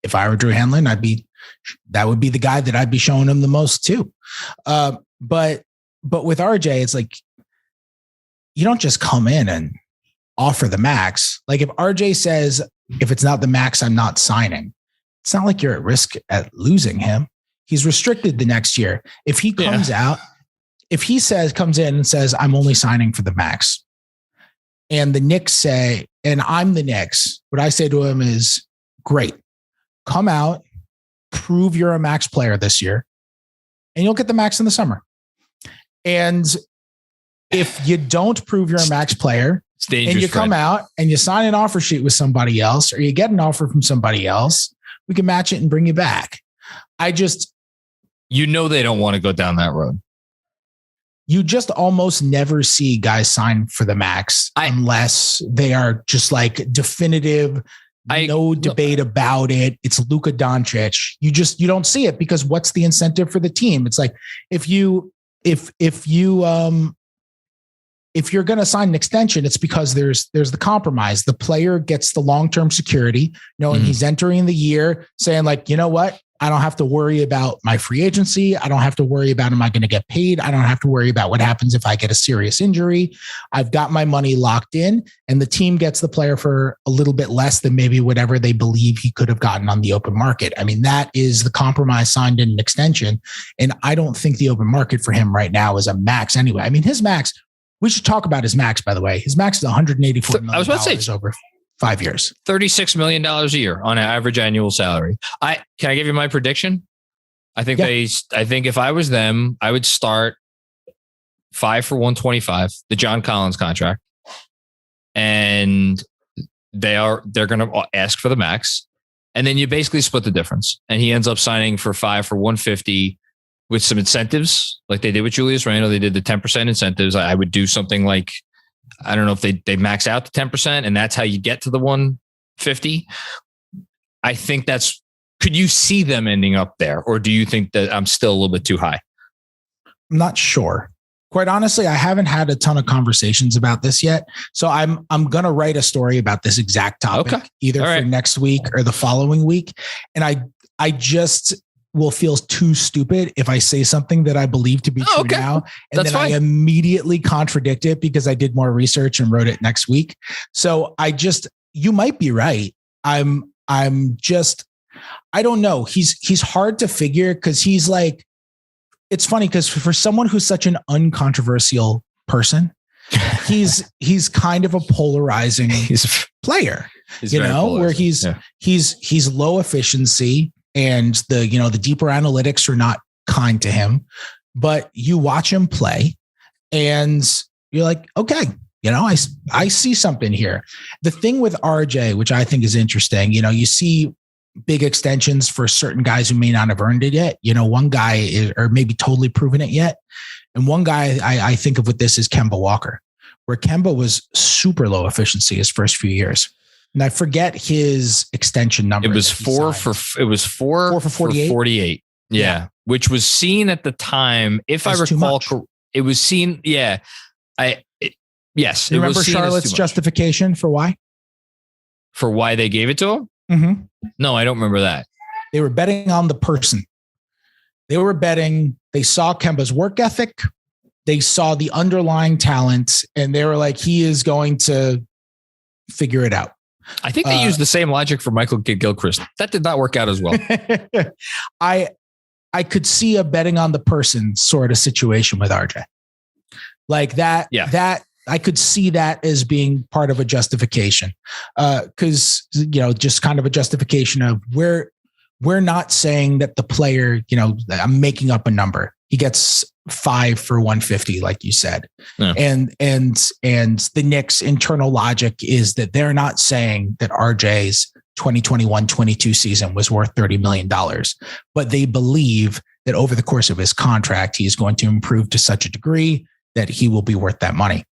if I were Drew Hanlon, that would be the guy that I'd be showing him the most too. But with RJ, it's like, you don't just come in and offer the max. Like if RJ says, if it's not the max, I'm not signing. It's not like you're at risk at losing him. He's restricted the next year. If he comes out, if he comes in and says, I'm only signing for the max, and the Knicks say, and I'm the Knicks, what I say to him is, great, come out, prove you're a max player this year, and you'll get the max in the summer. And if you don't prove you're a max player and you come out and you sign an offer sheet with somebody else, or you get an offer from somebody else, we can match it and bring you back. They don't want to go down that road. You just almost never see guys sign for the max unless they are just like definitive, no debate about it. It's Luka Doncic. You don't see it because what's the incentive for the team? It's like if you're going to sign an extension, it's because there's the compromise. The player gets the long-term security, knowing he's entering the year saying like, you know what? I don't have to worry about my free agency. I don't have to worry about, am I going to get paid? I don't have to worry about what happens if I get a serious injury. I've got my money locked in, and the team gets the player for a little bit less than maybe whatever they believe he could have gotten on the open market. I mean, that is the compromise signed in an extension. And I don't think the open market for him right now is a max anyway. I mean, his max, we should talk about his max, by the way. His max is $184 million. I was about to say, 5 years. $36 million a year on an average annual salary. Can I give you my prediction? I think if I was them, I would start 5 for 125, the John Collins contract. And they're going to ask for the max. And then you basically split the difference. And he ends up signing for 5 for 150 with some incentives, like they did with Julius Randle. They did the 10% incentives. I would do something like, I don't know if they max out the 10%, and that's how you get to the 150. I think could you see them ending up there? Or do you think that I'm still a little bit too high? I'm not sure. Quite honestly, I haven't had a ton of conversations about this yet. So I'm going to write a story about this exact topic, either for next week or the following week. And I just will feel too stupid if I say something that I believe to be true now. And that's then fine. I immediately contradict it because I did more research and wrote it next week. So you might be right. I don't know. He's hard to figure because he's like, it's funny because for someone who's such an uncontroversial person, he's kind of a polarizing player, where he's low efficiency and the deeper analytics are not kind to him, but you watch him play and you're like, okay, I see something here. The thing with RJ, which I think is interesting, you see big extensions for certain guys who may not have earned it yet. One guy or maybe totally proven it yet. And one guy I think of with this is Kemba Walker, where Kemba was super low efficiency his first few years. And I forget his extension number. It was 4 for 48. Yeah. Which was seen at the time, if I recall, it was seen. Yeah. Yes. You remember Charlotte's justification for why? For why they gave it to him? Mm-hmm. No, I don't remember that. They were betting on the person. They saw Kemba's work ethic. They saw the underlying talent, and they were like, he is going to figure it out. I think they used the same logic for Michael Gilchrist. That did not work out as well. I could see a betting on the person sort of situation with RJ. Like that. Yeah. That I could see that as being part of a justification. Because, just kind of a justification of we're not saying that the player, I'm making up a number. He gets 5 for 150, like you said. Yeah. And the Knicks' internal logic is that they're not saying that RJ's 2021-22 season was worth $30 million, but they believe that over the course of his contract, he is going to improve to such a degree that he will be worth that money.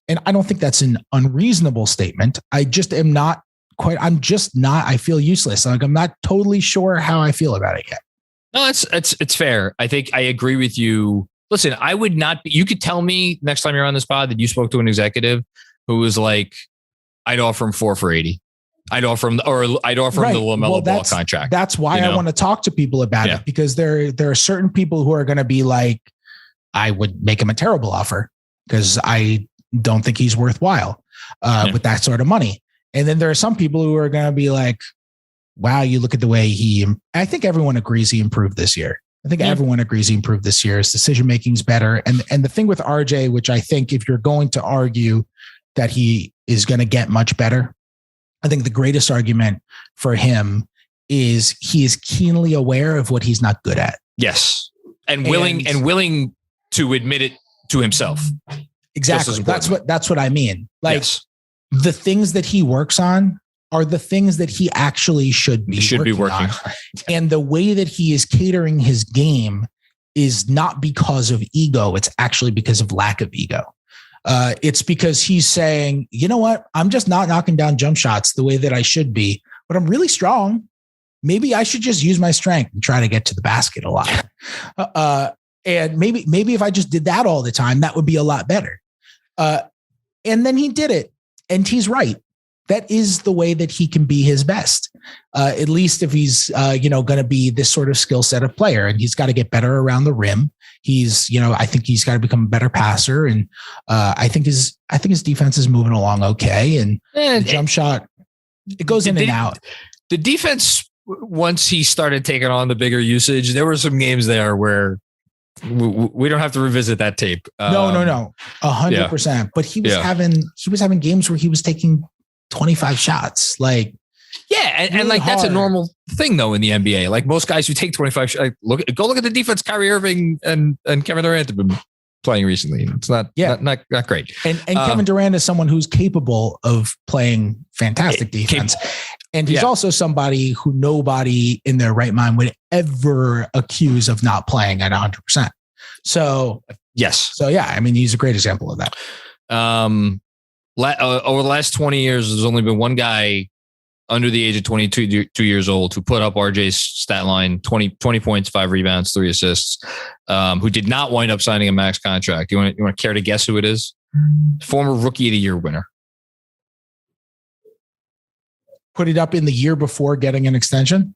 And I don't think that's an unreasonable statement. I just am not I feel useless. Like I'm not totally sure how I feel about it yet. No, it's fair. I think I agree with you. Listen, I would not be, you could tell me next time you're on this pod that you spoke to an executive who was like, I'd offer him 4 for 80. I'd offer him the LaMelo Ball contract. That's why I want to talk to people about it, because there are certain people who are going to be like, I would make him a terrible offer because I don't think he's worthwhile with that sort of money. And then there are some people who are going to be like, wow, you look at the way I think everyone agrees he improved this year. Everyone agrees he improved this year. His decision-making is better. And the thing with RJ, which I think if you're going to argue that he is going to get much better, I think the greatest argument for him is he is keenly aware of what he's not good at. Yes. And willing to admit it to himself. Exactly. That's what I mean. Like the things that he works on are the things that he actually should be working on. And the way that he is catering his game is not because of ego. It's actually because of lack of ego. It's because he's saying, you know what? I'm just not knocking down jump shots the way that I should be, but I'm really strong. Maybe I should just use my strength and try to get to the basket a lot. And maybe if I just did that all the time, that would be a lot better. And then he did it, and he's right. That is the way that he can be his best. At least if he's, going to be this sort of skill set of player, and he's got to get better around the rim. He's, I think he's got to become a better passer. And I think his defense is moving along okay. And the jump shot, it goes in and out. The defense, once he started taking on the bigger usage, there were some games there where we don't have to revisit that tape. No, 100%. But he was having games where he was taking 25 shots. Like, yeah. And really like, that's a hard. normal thing though in the NBA. Like most guys who take 25 shots, like, go look at the defense Kyrie Irving and Kevin Durant have been playing recently. It's not great. And Kevin Durant is someone who's capable of playing fantastic defense. And he's also somebody who nobody in their right mind would ever accuse of not playing at 100%. So, yes. So, yeah, I mean, he's a great example of that. Over the last 20 years, there's only been one guy under the age of 22 years old who put up RJ's stat line, 20 points, 5 rebounds, 3 assists, who did not wind up signing a max contract. You want to care to guess who it is? Former Rookie of the Year winner. Put it up in the year before getting an extension?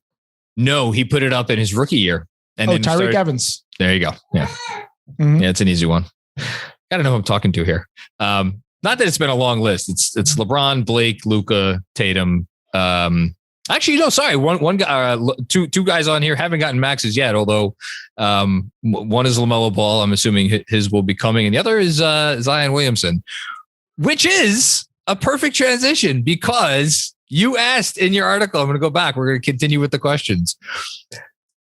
No, he put it up in his rookie year. And then Tyreek Evans. There you go. Yeah. Mm-hmm. Yeah, it's an easy one. Gotta know who I'm talking to here. Not that it's been a long list. It's LeBron, Blake, Luka, Tatum. Actually, no, sorry. One guy, two guys on here haven't gotten maxes yet. Although one is LaMelo Ball. I'm assuming his will be coming, and the other is Zion Williamson, which is a perfect transition because you asked in your article. I'm going to go back. We're going to continue with the questions.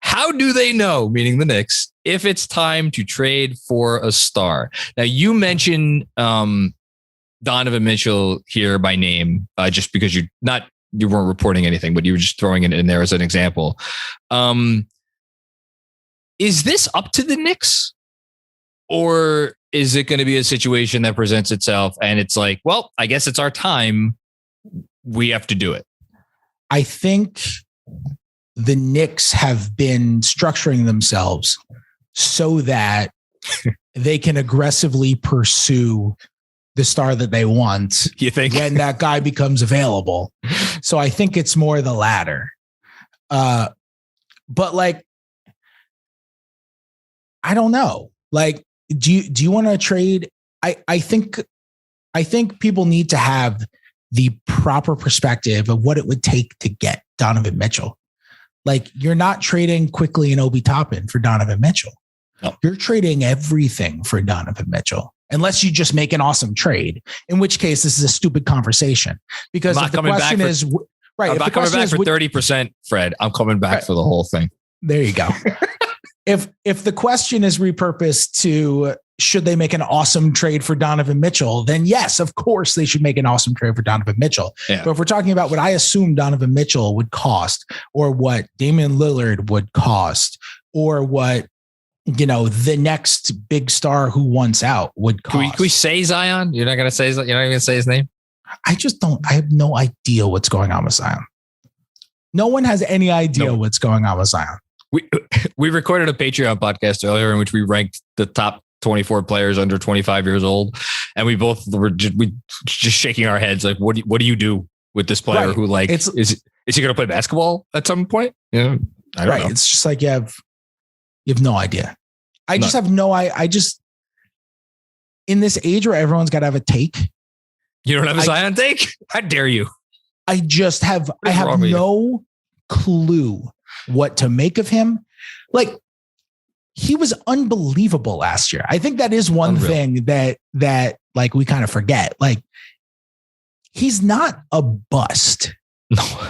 How do they know, meaning the Knicks, if it's time to trade for a star? Now, you mentioned Donovan Mitchell here by name, just because you weren't reporting anything, but you were just throwing it in there as an example. Is this up to the Knicks, or is it going to be a situation that presents itself and it's like, well, I guess it's our time. We have to do it. I think the Knicks have been structuring themselves so that they can aggressively pursue the star that they want. You think? When that guy becomes available. So I think it's more the latter. But like, I don't know. Like, do you want to trade? I think people need to have the proper perspective of what it would take to get Donovan Mitchell. Like, you're not trading quickly and Obi Toppin for Donovan Mitchell. No. You're trading everything for Donovan Mitchell, unless you just make an awesome trade, in which case this is a stupid conversation. Because if the question is, right, I'm not coming back for 30%, Fred. I'm coming back for the whole thing. There you go. If the question is repurposed to, should they make an awesome trade for Donovan Mitchell, then yes, of course they should make an awesome trade for Donovan Mitchell. Yeah. But if we're talking about what I assume Donovan Mitchell would cost, or what Damian Lillard would cost, or what, the next big star who wants out would cost. Can we say Zion? You're not going to say, you're not even going to say his name? I have no idea what's going on with Zion. No one has any idea what's going on with Zion. We recorded a Patreon podcast earlier in which we ranked the top 24 players under 25 years old. And we both were just shaking our heads. Like, what do you do with this player who, like, is he going to play basketball at some point? Yeah. I don't know. It's just like, you have no idea. I just have no, I just, in this age where everyone's got to have a take. You don't have a Zion take? How dare you? I have no clue what to make of him. Like, he was unbelievable last year. I think that is one thing that like we kind of forget. Like, he's not a bust. No,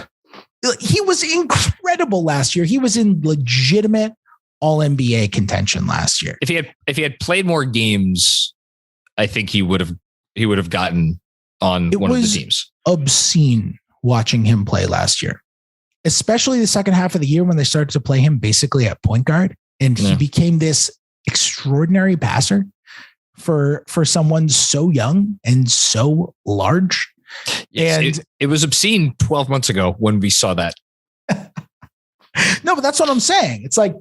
he was incredible last year. He was in legitimate All-NBA contention last year. If he had played more games, I think he would have gotten on one of the teams. Obscene watching him play last year, especially the second half of the year when they started to play him basically at point guard. And he became this extraordinary passer for someone so young and so large. Yes, and it was obscene 12 months ago when we saw that. No, but that's what I'm saying. It's like,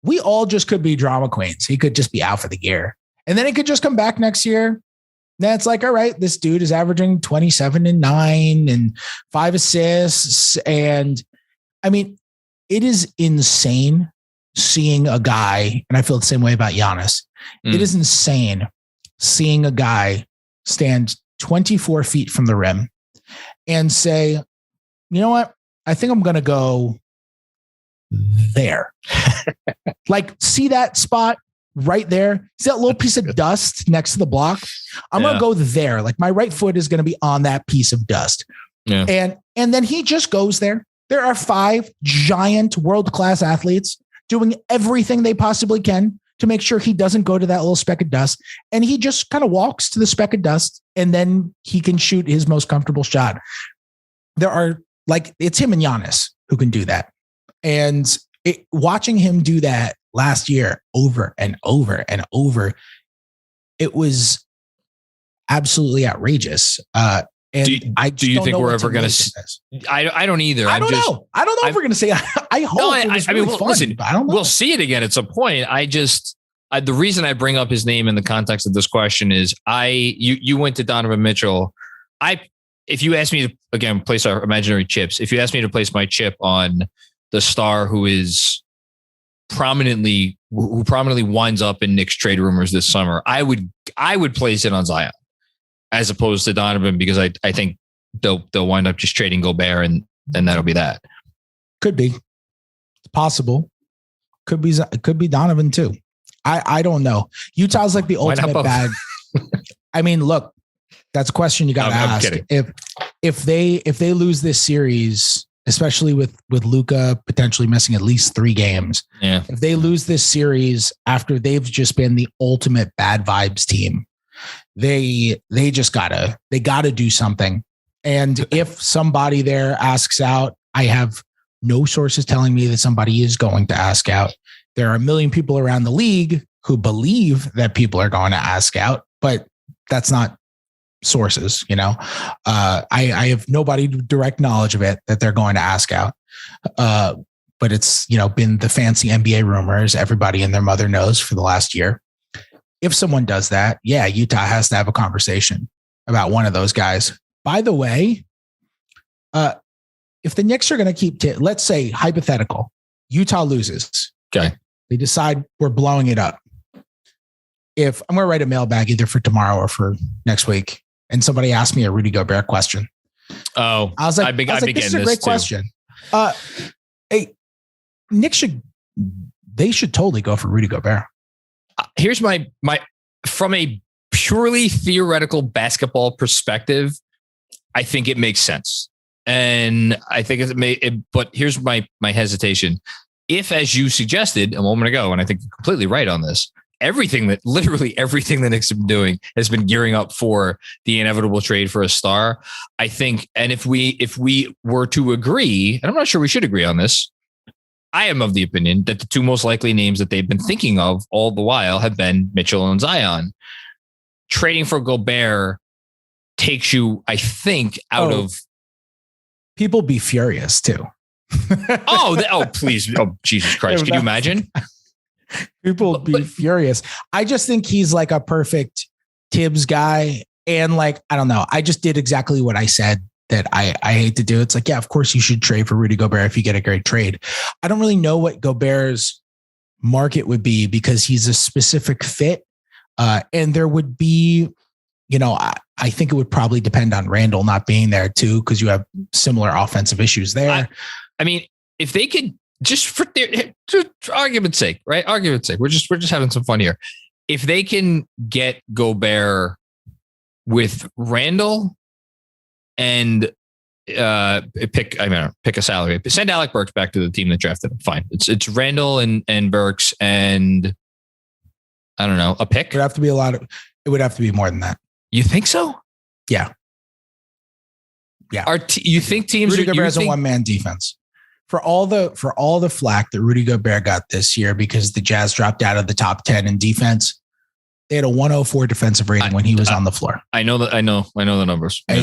we all just could be drama queens. He could just be out for the year. And then he could just come back next year. Then it's like, all right, this dude is averaging 27 and 9 and 5 assists. And I mean, it is insane seeing a guy, and I feel the same way about Giannis. It is insane seeing a guy stand 24 feet from the rim and say, you know what? I think I'm going to go there. Like, see that spot? right there. See that little piece of dust next to the block? I'm going to go there. Like my right foot is going to be on that piece of dust. Yeah. And then he just goes there. There are 5 giant world-class athletes doing everything they possibly can to make sure he doesn't go to that little speck of dust. And he just kind of walks to the speck of dust, and then he can shoot his most comfortable shot. There are it's him and Giannis who can do that. And watching him do that last year over and over and over, it was absolutely outrageous. And do you think we're ever going to? I don't either. I don't know. I don't know if we're going to say. I hope. No, listen. I don't know. We'll see it again at some point. The reason I bring up his name in the context of this question is you went to Donovan Mitchell. If you ask me to again place our imaginary chips, if you ask me to place my chip on the star who prominently winds up in Knicks trade rumors this summer, I would place it on Zion as opposed to Donovan, because I think they'll wind up just trading Gobert and that'll be that. Could be. It's possible. Could be Donovan too. I don't know. Utah's like the ultimate bag. I mean, look, that's a question you got to ask. If they lose this series, especially with Luka potentially missing at least 3 games, if they lose this series after they've just been the ultimate bad vibes team, they gotta do something. And if somebody there asks out, I have no sources telling me that somebody is going to ask out. There are a million people around the league who believe that people are going to ask out, but that's not sources. I have nobody direct knowledge of it that they're going to ask out. But it's, been the fancy NBA rumors everybody and their mother knows for the last year. If someone does that, Utah has to have a conversation about one of those guys. By the way, if the Knicks are going to keep, let's say hypothetical, Utah loses. Okay. They decide we're blowing it up. If I'm going to write a mailbag either for tomorrow or for next week, and somebody asked me a Rudy Gobert question. Oh, I was like, this is a great question. Hey, Knicks should totally go for Rudy Gobert. Here's my from a purely theoretical basketball perspective, I think it makes sense. And I think but here's my hesitation. If, as you suggested a moment ago, and I think you're completely right on this, literally everything the Knicks have been doing has been gearing up for the inevitable trade for a star. I think, and if we were to agree, and I'm not sure we should agree on this, I am of the opinion that the 2 most likely names that they've been thinking of all the while have been Mitchell and Zion. Trading for Gobert takes you, I think, out of. People be furious too. Please. Oh, Jesus Christ. Can you imagine? People be furious. I just think he's like a perfect Tibbs guy. And I don't know. I just did exactly what I said that I hate to do. It's like, of course you should trade for Rudy Gobert if you get a great trade. I don't really know what Gobert's market would be because he's a specific fit. And there would be, I think it would probably depend on Randall not being there too, because you have similar offensive issues there. I mean, if they could just for argument's sake, right? Argument's sake, we're just having some fun here. If they can get Gobert with Randall and pick a salary, send Alec Burks back to the team that drafted him. Fine. It's Randall and Burks and I don't know, a pick. It would have to be more than that. You think so? Yeah. Yeah. You think teams Rudy Gobert has a one-man defense? For all the flack that Rudy Gobert got this year because the Jazz dropped out of the top 10 in defense, they had a 104 defensive rating when he was on the floor. I know the numbers. Yeah.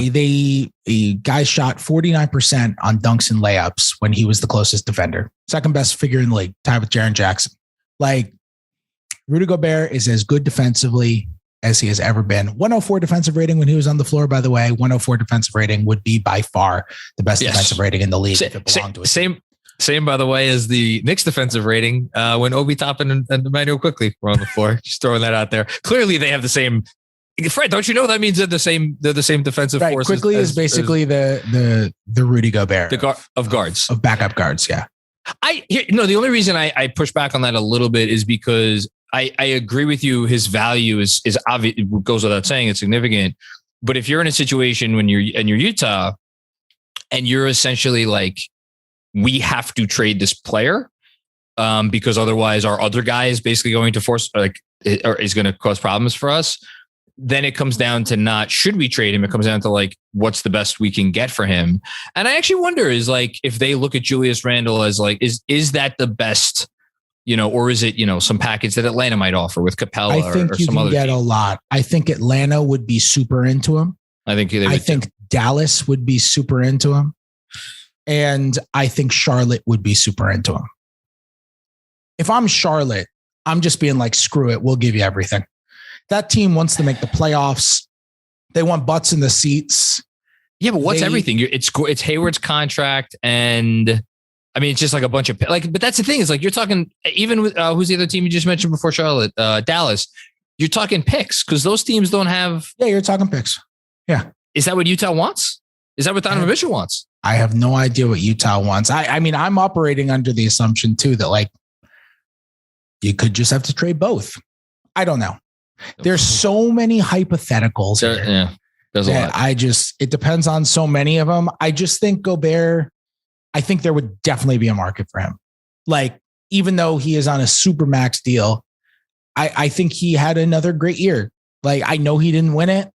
The guy shot 49% on dunks and layups when he was the closest defender. Second best figure in the league, tied with Jaren Jackson. Rudy Gobert is as good defensively as he has ever been. 104 defensive rating when he was on the floor, by the way. 104 defensive rating would be by far the best defensive rating in the league if it belonged to a team. Same, by the way, as the Knicks defensive rating when Obi Toppin and Emmanuel Quickley were on the floor. Just throwing that out there. Clearly, they have the same. Fred, don't you know that means they're the same defensive force? Quickley is basically the Rudy Gobert of guards, of backup guards. Yeah. The only reason I push back on that a little bit is because I agree with you. His value is obvious. It goes without saying, it's significant. But if you're in a situation when you're Utah and you're essentially like, we have to trade this player because otherwise our other guy is basically going to force or is going to cause problems for us. Then it comes down to not should we trade him. It comes down to like, what's the best we can get for him. And I actually wonder is like, if they look at Julius Randle as like, is that the best, or is it, some package that Atlanta might offer with Capella I think or you some can other get team? a lot. I think Atlanta would be super into him. I think Dallas would be super into him. And I think Charlotte would be super into him. If I'm Charlotte, I'm just being like, screw it. We'll give you everything. That team wants to make the playoffs. They want butts in the seats. Yeah, but what's everything? It's Hayward's contract, and I mean, it's just like a bunch of but that's the thing is like you're talking even with who's the other team you just mentioned before Charlotte, Dallas. You're talking picks because those teams don't have. Yeah, you're talking picks. Yeah, is that what Utah wants? Is that what Donovan Mitchell wants? I have no idea what Utah wants. I mean, I'm operating under the assumption too that like you could just have to trade both. I don't know. There's so many hypotheticals here. Yeah, there's a lot. It depends on so many of them. I just think Gobert, I think there would definitely be a market for him. Like, even though he is on a super max deal, I think he had another great year. Like, I know he didn't win it.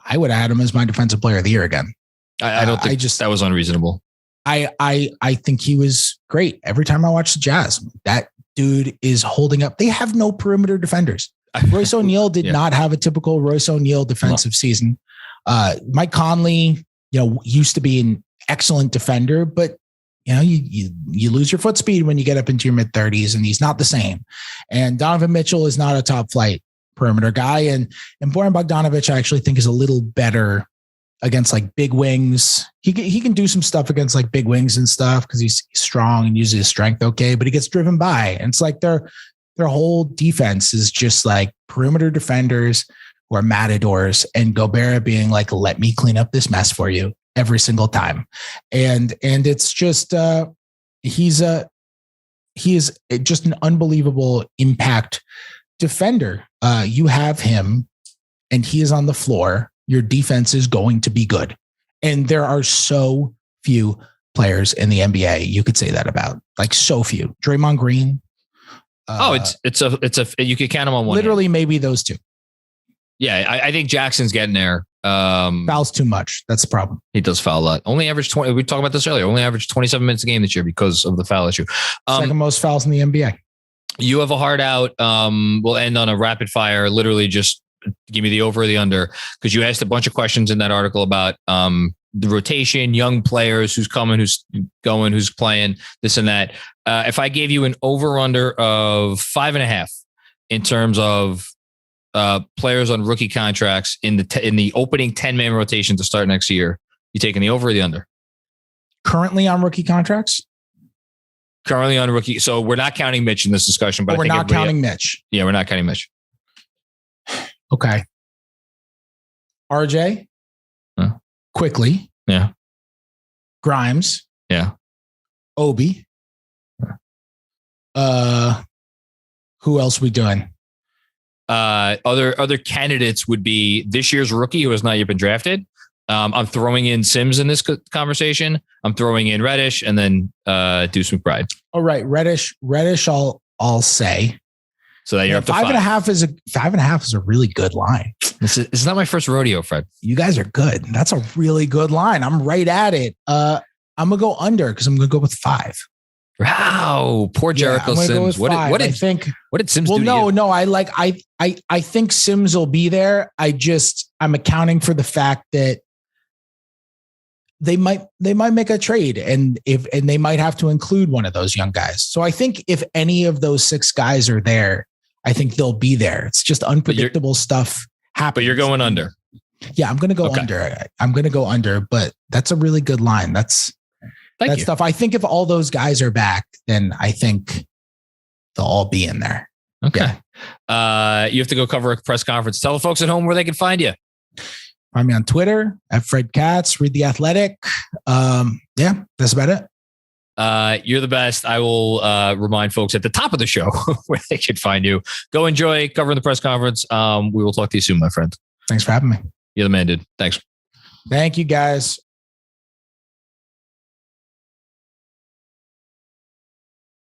I would add him as my defensive player of the year again. I don't think that was unreasonable. I think he was great. Every time I watch the Jazz, that dude is holding up. They have no perimeter defenders. Royce O'Neal did not have a typical Royce O'Neal defensive season. Mike Conley, used to be an excellent defender, but you lose your foot speed when you get up into your mid 30s, and he's not the same. And Donovan Mitchell is not a top flight perimeter guy. And Bojan Bogdanovic, I actually think is a little better against like big wings. He can do some stuff against like big wings and stuff because he's strong and uses his strength okay, but he gets driven by. And it's like their whole defense is just like perimeter defenders who are matadors, and Gobert being like, let me clean up this mess for you every single time. And it's just, he is just an unbelievable impact defender. You have him and he is on the floor. Your defense is going to be good. And there are so few players in the NBA you could say that about, like so few. Draymond Green. You could count them on one. Literally, hand. Maybe those two. Yeah, I think Jackson's getting there. Fouls too much. That's the problem. He does foul a lot. Only averaged 20. We talked about this earlier. Only averaged 27 minutes a game this year because of the foul issue. Second most fouls in the NBA. You have a hard out. We'll end on a rapid fire. Literally, just give me the over or the under, because you asked a bunch of questions in that article about the rotation, young players, who's coming, who's going, who's playing, this and that. If I gave you an over/under of 5.5 in terms of players on rookie contracts in the opening 10-man rotation to start next year, you taking the over or the under? Currently on rookie contracts? Currently on rookie. So we're not counting Mitch in this discussion, but we're not counting Mitch. Yeah, we're not counting Mitch. Okay. RJ? Quickly. Yeah. Grimes. Yeah. Obi. Who else we doing? Other candidates would be this year's rookie who has not yet been drafted. I'm throwing in Sims in this conversation. I'm throwing in Reddish and then Deuce McBride. All right, Reddish. I'll say. So that you're up to 5.5 5.5 is a really good line. This is not my first rodeo, Fred. You guys are good. That's a really good line. I'm right at it. I'm gonna go under because I'm gonna go with 5. Wow, poor Jericho Sims. What did Sims do? No. I think Sims will be there. I'm accounting for the fact that they might make a trade and they might have to include one of those young guys. So I think if any of those 6 guys are there, I think they'll be there. It's just unpredictable stuff happens. But you're going under. Yeah, I'm going to go under. I'm going to go under, but that's a really good line. That's stuff. I think if all those guys are back, then I think they'll all be in there. Okay. Yeah. You have to go cover a press conference. Tell the folks at home where they can find you. Find me on Twitter at Fred Katz. Read The Athletic. Yeah, that's about it. You're the best. I will remind folks at the top of the show where they can find you. Go enjoy covering the press conference. We will talk to you soon, my friend. Thanks for having me. You're the man, dude. Thanks. Thank you, guys.